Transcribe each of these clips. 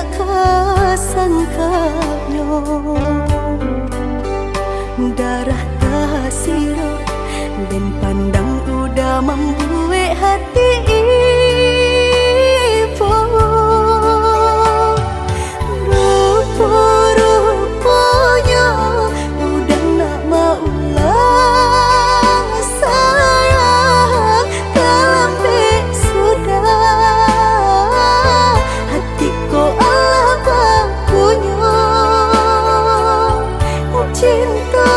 baliak kasangkanyo darah tasiro dan pandang udah membuat hati ibu rupa-rupanya udah nak mau lah sayang tapi sudah hatiku Allah punya cinta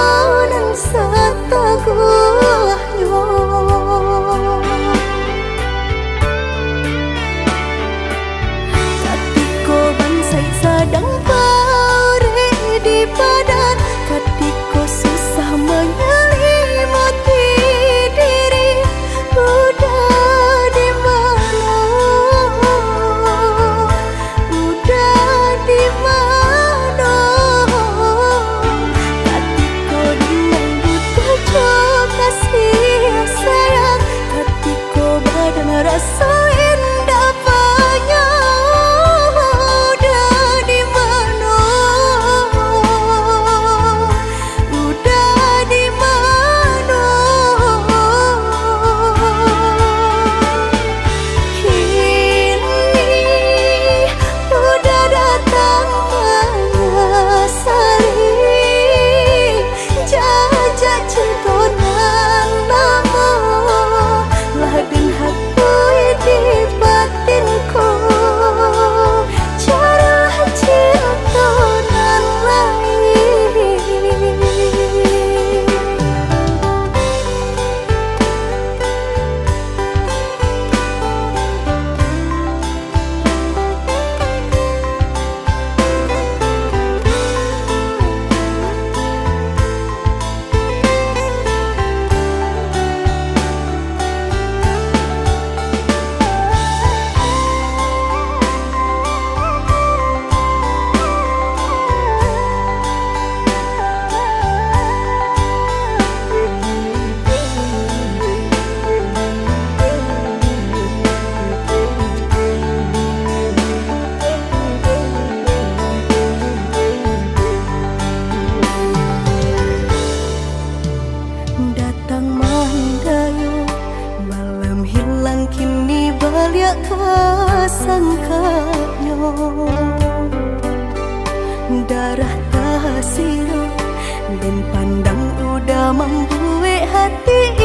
dan setaguhnya hatiku bansai sadang pare di badan hatiku susah menyelimati diri udah di mana udah di mana hatiku dengan buta kasih sayang hatiku badan rasa indah banyak udah di mana udah di mana kini udah datang sari jajak cintonan nama laden hakui di batinku cara cintonan lain datang mandayo malam hilang kini baliak kasangkanyo darah tasiro dan pandang udah membuat hati